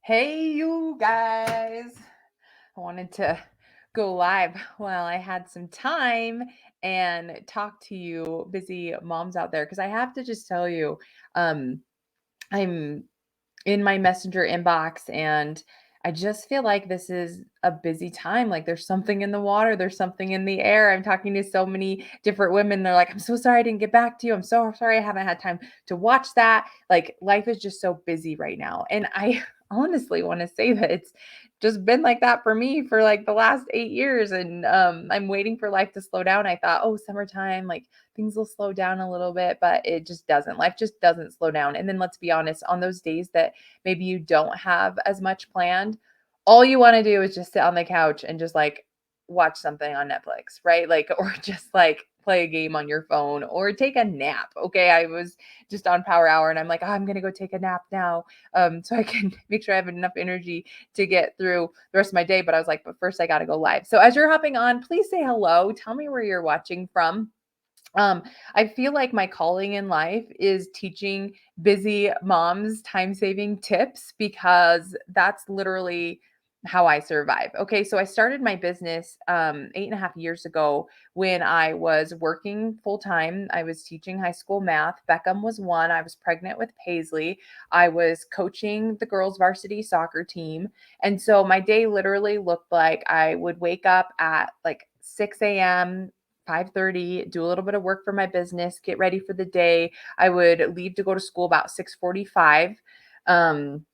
Hey, you guys. I wanted to go live while I had some time and talk to you busy moms out there because I have to just tell you, um, I'm in my messenger inbox and I just feel like this is a busy time. Like there's something in the water, there's something in the air. I'm talking to so many different women. They're like, I'm so sorry I didn't get back to you. I'm so sorry I haven't had time to watch that. Like life is just so busy right now. And I honestly want to say that it's just been like that for me for like the last 8 years. And I'm waiting for life to slow down. I thought, oh, summertime, like things will slow down a little bit, but it just doesn't. Life just doesn't slow down. And then let's be honest, on those days that maybe you don't have as much planned, all you want to do is just sit on the couch and just like watch something on Netflix, right? Like, or just like play a game on your phone or take a nap. Okay. I was just on Power Hour and I'm like, oh, I'm going to go take a nap now. So I can make sure I have enough energy to get through the rest of my day. But I was like, but first I got to go live. So as you're hopping on, please say hello. Tell me where you're watching from. Um, I feel like my calling in life is teaching busy moms time saving tips because that's literally how I survive. Okay, so I started my business 8.5 years ago when I was working full time. I was teaching high school math. Beckham was one. I was pregnant with Paisley. I was coaching the girls' varsity soccer team. And so my day literally looked like I would wake up at like 6 a.m. 5:30, do a little bit of work for my business, get ready for the day. I would leave to go to school about 6:45. Um,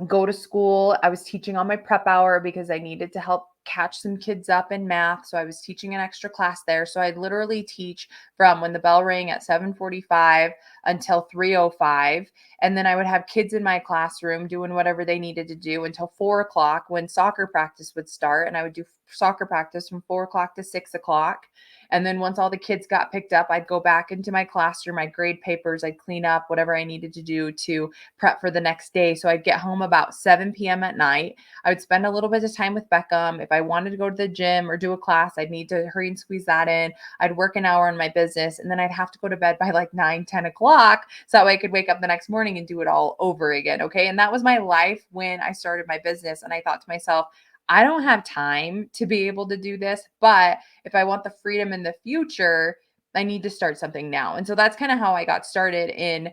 go to school. I was teaching on my prep hour because I needed to help catch some kids up in math. So I was teaching an extra class there. So I'd literally teach from when the bell rang at 7:45 until 3:05. And then I would have kids in my classroom doing whatever they needed to do until 4 o'clock when soccer practice would start. And I would do soccer practice from 4 o'clock to 6 o'clock. And then once all the kids got picked up, I'd go back into my classroom, I'd grade papers, I'd clean up whatever I needed to do to prep for the next day. So I'd get home about 7 p.m. at night. I would spend a little bit of time with Beckham. If I wanted to go to the gym or do a class, I'd need to hurry and squeeze that in. I'd work an hour in my business and then I'd have to go to bed by like 9, 10 o'clock. So that way I could wake up the next morning and do it all over again. Okay. And that was my life when I started my business. And I thought to myself, I don't have time to be able to do this, but if I want the freedom in the future, I need to start something now. And so that's kind of how I got started in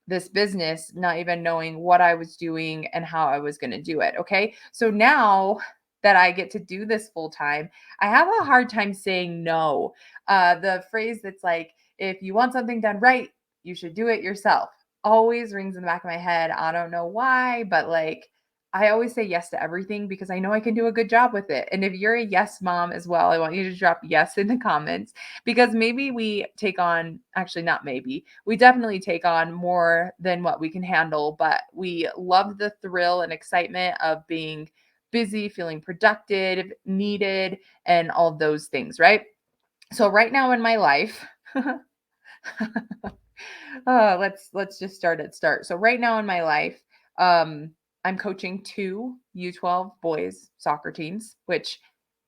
this business, not even knowing what I was doing and how I was going to do it. Okay. So now that I get to do this full time, I have a hard time saying no. The phrase that's like, if you want something done right, you should do it yourself always rings in the back of my head. I don't know why, but like, I always say yes to everything because I know I can do a good job with it. And if you're a yes mom as well, I want you to drop yes in the comments because maybe we take on, actually, not maybe, we definitely take on more than what we can handle, but we love the thrill and excitement of being busy, feeling productive, needed, and all of those things, right? So, right now in my life, let's just start at start. So right now in my life, um, I'm coaching two U12 boys soccer teams, which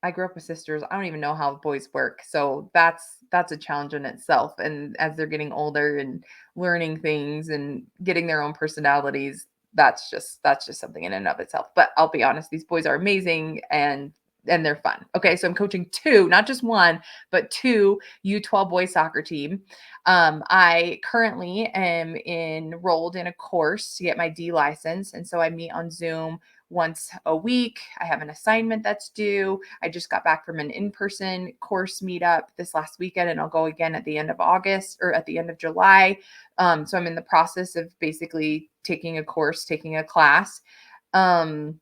I grew up with sisters. I don't even know how boys work. So that's a challenge in itself. And as they're getting older and learning things and getting their own personalities, that's just something in and of itself. But I'll be honest, these boys are amazing and they're fun. Okay, so I'm coaching two, not just one, but two U12 boys soccer team. I currently am enrolled in a course to get my D license. And so I meet on Zoom once a week. I have an assignment that's due. I just got back from an in person course meetup this last weekend, and I'll go again at the end of August or at the end of July. So I'm in the process of basically taking a course, taking a class. Um,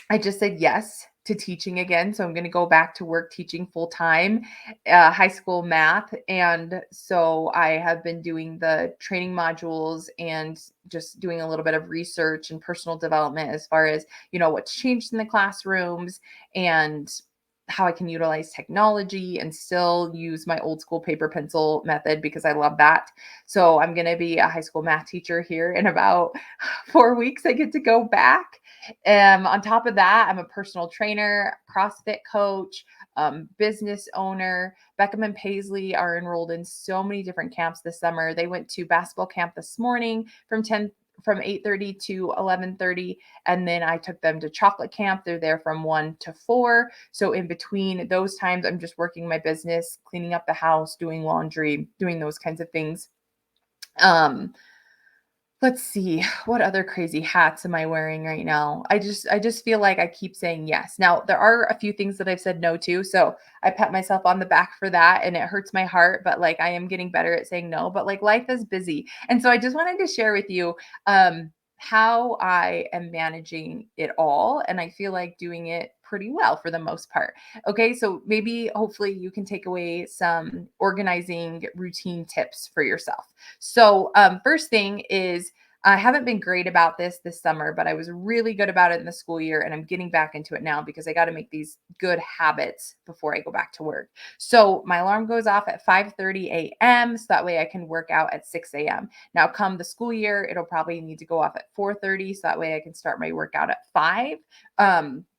I just said yes to teaching again. So I'm going to go back to work teaching full time, high school math. And so I have been doing the training modules and just doing a little bit of research and personal development as far as, what's changed in the classrooms and how I can utilize technology and still use my old school paper pencil method because I love that. So I'm going to be a high school math teacher here in about 4 weeks. I get to go back. On top of that, I'm a personal trainer, CrossFit coach, business owner. Beckham and Paisley are enrolled in so many different camps this summer. They went to basketball camp this morning from 10 from 8:30 to 11:30, and then I took them to chocolate camp. They're there from 1 to 4. So in between those times, I'm just working my business, cleaning up the house, doing laundry, doing those kinds of things. Um, Let's see, what other crazy hats am I wearing right now? I just feel like I keep saying yes. Now, there are a few things that I've said no to, so I pat myself on the back for that, and it hurts my heart, but, like, I am getting better at saying no, but, like, life is busy. And so I just wanted to share with you, how I am managing it all, and I feel like doing it pretty well for the most part. Okay, so maybe hopefully you can take away some organizing routine tips for yourself. So, first thing is, I haven't been great about this summer, but I was really good about it in the school year, and I'm getting back into it now because I got to make these good habits before I go back to work. So my alarm goes off at 5:30 a.m. so that way I can work out at 6 a.m. Now, come the school year, it'll probably need to go off at 4:30 so that way I can start my workout at 5.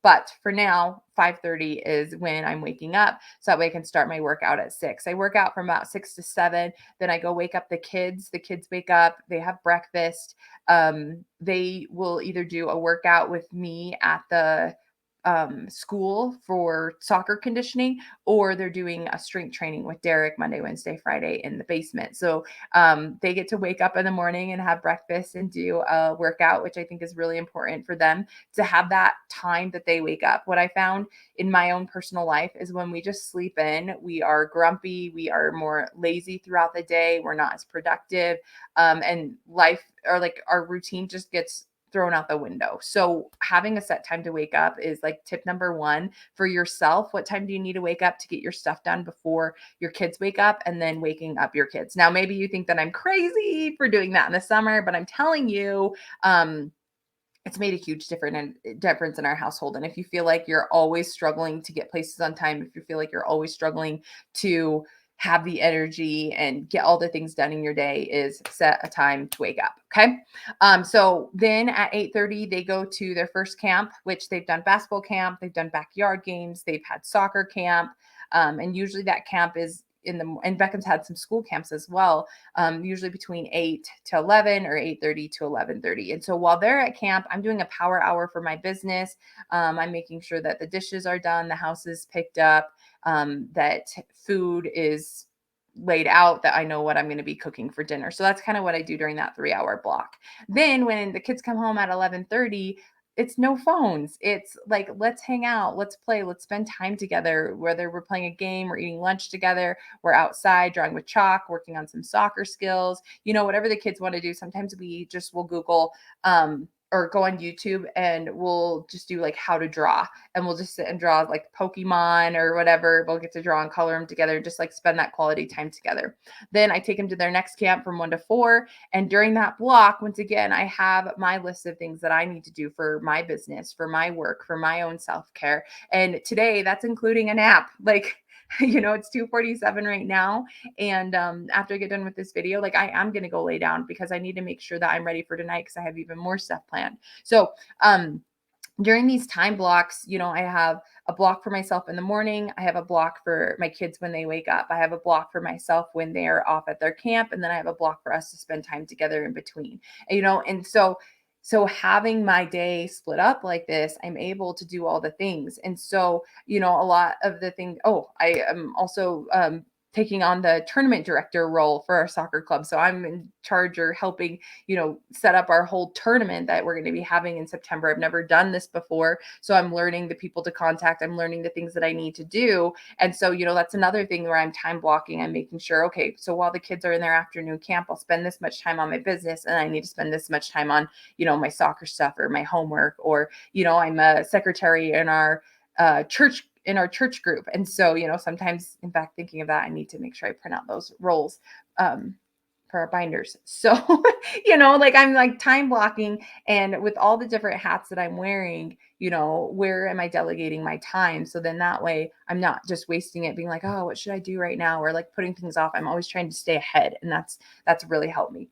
But for now, 5:30 is when I'm waking up so that way I can start my workout at 6. I work out from about 6 to 7, then I go wake up the kids. The kids wake up, they have breakfast. They will either do a workout with me at the school for soccer conditioning, or they're doing a strength training with Derek Monday, Wednesday, Friday in the basement. So they get to wake up in the morning and have breakfast and do a workout, which I think is really important for them to have that time that they wake up. What I found in my own personal life is when we just sleep in, we are grumpy, we are more lazy throughout the day, we're not as productive, and life or like our routine just gets thrown out the window. So having a set time to wake up is like tip number one for yourself. What time do you need to wake up to get your stuff done before your kids wake up, and then waking up your kids? Now, maybe you think that I'm crazy for doing that in the summer, but I'm telling you, it's made a huge difference in our household. And if you feel like you're always struggling to get places on time, if you feel like you're always struggling to have the energy and get all the things done in your day, is set a time to wake up. Okay. So then at 8:30, they go to their first camp, which they've done basketball camp, they've done backyard games, they've had soccer camp. And usually that camp is and Beckham's had some school camps as well, usually between 8 to 11 or 8:30 to 11:30. And so while they're at camp, I'm doing a power hour for my business. I'm making sure that the dishes are done, the house is picked up, that food is laid out, that I know what I'm going to be cooking for dinner. So that's kind of what I do during that 3-hour block. Then when the kids come home at 11:30, it's no phones. It's like, let's hang out, let's play, let's spend time together, whether we're playing a game or eating lunch together, we're outside drawing with chalk, working on some soccer skills, whatever the kids want to do. Sometimes we just will Google or go on YouTube, and we'll just do like how to draw, and we'll just sit and draw like Pokemon or whatever. We'll get to draw and color them together, just like spend that quality time together. Then I take them to their next camp from 1 to 4. And during that block, once again, I have my list of things that I need to do for my business, for my work, for my own self care. And today that's including a nap. Like, it's 2:47 right now. And after I get done with this video, like I am going to go lay down because I need to make sure that I'm ready for tonight because I have even more stuff planned. So, during these time blocks, I have a block for myself in the morning. I have a block for my kids when they wake up. I have a block for myself when they're off at their camp. And then I have a block for us to spend time together in between, and so having my day split up like this, I'm able to do all the things. And so, a lot of the things, I am also, taking on the tournament director role for our soccer club. So I'm in charge or helping, set up our whole tournament that we're going to be having in September. I've never done this before. So I'm learning the people to contact. I'm learning the things that I need to do. And so, that's another thing where I'm time blocking. I'm making sure, okay, so while the kids are in their afternoon camp, I'll spend this much time on my business, and I need to spend this much time on, my soccer stuff or my homework, or, I'm a secretary in our church group. And so, sometimes, in fact, thinking of that, I need to make sure I print out those roles um, for our binders. So, like I'm like time blocking, and with all the different hats that I'm wearing, where am I delegating my time? So then that way I'm not just wasting it being like, oh, what should I do right now? Or like putting things off. I'm always trying to stay ahead. And that's really helped me.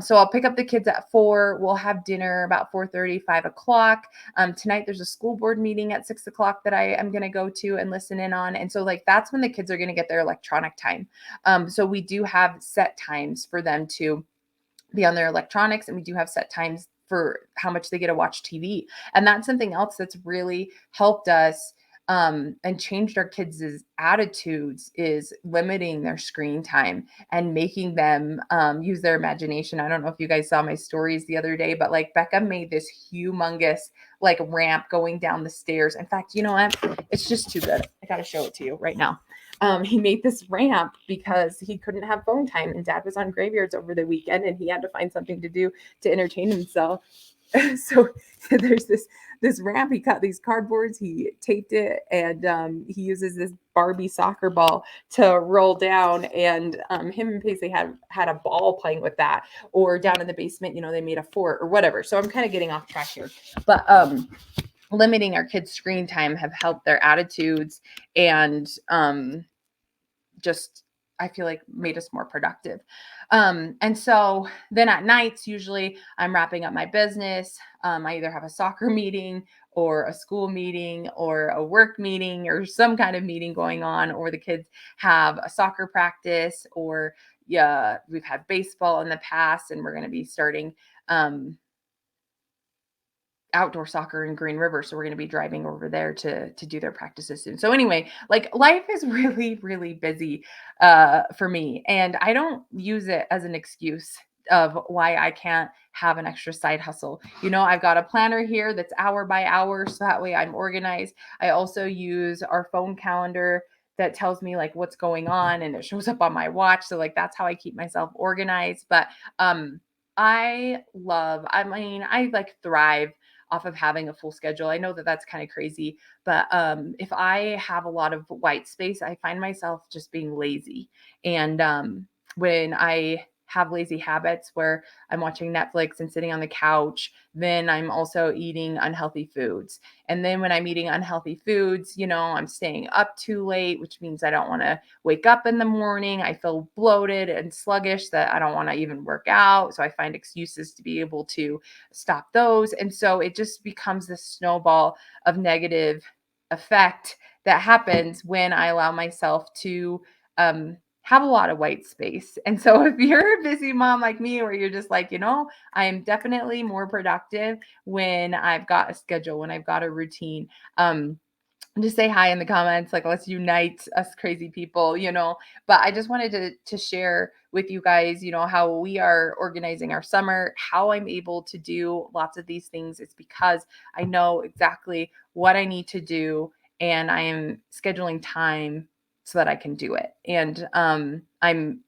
So I'll pick up the kids at 4. We'll have dinner about 4:30, 5 o'clock. Tonight there's a school board meeting at 6 o'clock that I am going to go to and listen in on. And so like that's when the kids are going to get their electronic time. So we do have set times for them to be on their electronics, and we do have set times for how much they get to watch TV. And that's something else that's really helped us and changed our kids' attitudes, is limiting their screen time and making them use their imagination. I don't know if you guys saw my stories the other day, but like Becca made this humongous like ramp going down the stairs. In fact, you know what? It's just too good. I got to show it to you right now. He made this ramp because he couldn't have phone time, and dad was on graveyards over the weekend and he had to find something to do to entertain himself. So there's this ramp. He cut these cardboards, he taped it, and he uses this Barbie soccer ball to roll down. And him and Paisley had a ball playing with that. Or down in the basement, they made a fort or whatever. So I'm kind of getting off track here, but limiting our kids' screen time have helped their attitudes, and just I feel like made us more productive. And so then at nights, usually I'm wrapping up my business. I either have a soccer meeting or a school meeting or a work meeting or some kind of meeting going on, or the kids have a soccer practice, or yeah, we've had baseball in the past, and we're going to be starting um, outdoor soccer in Green River, so we're going to be driving over there to do their practices soon. So anyway, like life is really busy for me, and I don't use it as an excuse of why I can't have an extra side hustle. I've got a planner here that's hour by hour, so that way I'm organized. I also use our phone calendar that tells me like what's going on, and it shows up on my watch, so like that's how I keep myself organized. But I like thrive off of having a full schedule. I know that that's kind of crazy, but if I have a lot of white space, I find myself just being lazy. And when I have lazy habits where I'm watching Netflix and sitting on the couch, then I'm also eating unhealthy foods. And then when I'm eating unhealthy foods, I'm staying up too late, which means I don't want to wake up in the morning. I feel bloated and sluggish that I don't want to even work out. So I find excuses to be able to stop those. And so it just becomes this snowball of negative effect that happens when I allow myself to have a lot of white space. And so if you're a busy mom like me, where you're just like, I am definitely more productive when I've got a schedule, when I've got a routine. Just say hi in the comments, like let's unite us crazy people. But I just wanted to share with you guys, how we are organizing our summer, how I'm able to do lots of these things. It's because I know exactly what I need to do, and I am scheduling time so that I can do it. And I'm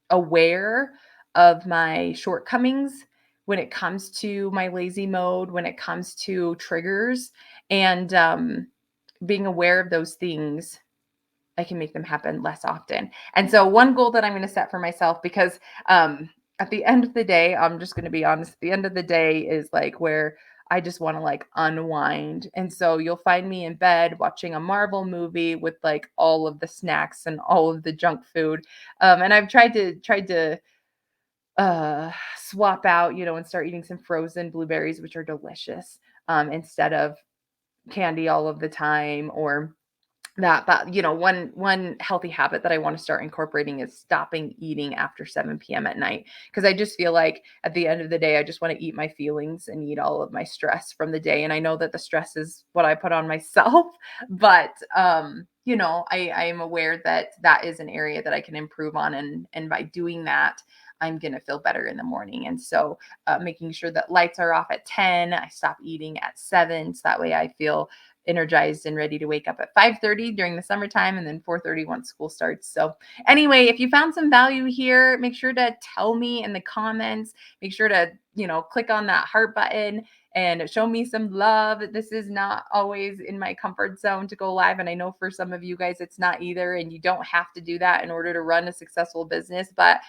aware of my shortcomings when it comes to my lazy mode, when it comes to triggers, and being aware of those things, I can make them happen less often. And so one goal that I'm going to set for myself, because at the end of the day, I'm just going to be honest, at the end of the day is like where I just want to like unwind. And so you'll find me in bed watching a Marvel movie with like all of the snacks and all of the junk food. And I've tried to swap out, and start eating some frozen blueberries, which are delicious, instead of candy all of the time, or that. But one healthy habit that I want to start incorporating is stopping eating after 7 p.m. at night, because I just feel like at the end of the day I just want to eat my feelings and eat all of my stress from the day. And I know that the stress is what I put on myself, but I am aware that that is an area that I can improve on, and by doing that I'm going to feel better in the morning. And so making sure that lights are off at 10, I stop eating at 7, so that way I feel energized and ready to wake up at 5:30 during the summertime, and then 4:30 once school starts. So anyway, if you found some value here, make sure to tell me in the comments. Make sure to, click on that heart button and show me some love. This is not always in my comfort zone to go live, and I know for some of you guys it's not either, and you don't have to do that in order to run a successful business. But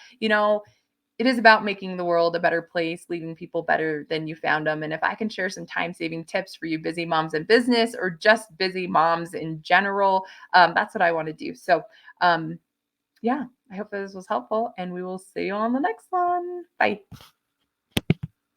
it is about making the world a better place, leaving people better than you found them. And if I can share some time-saving tips for you busy moms in business, or just busy moms in general, that's what I want to do. So yeah, I hope this was helpful, and we will see you on the next one. Bye.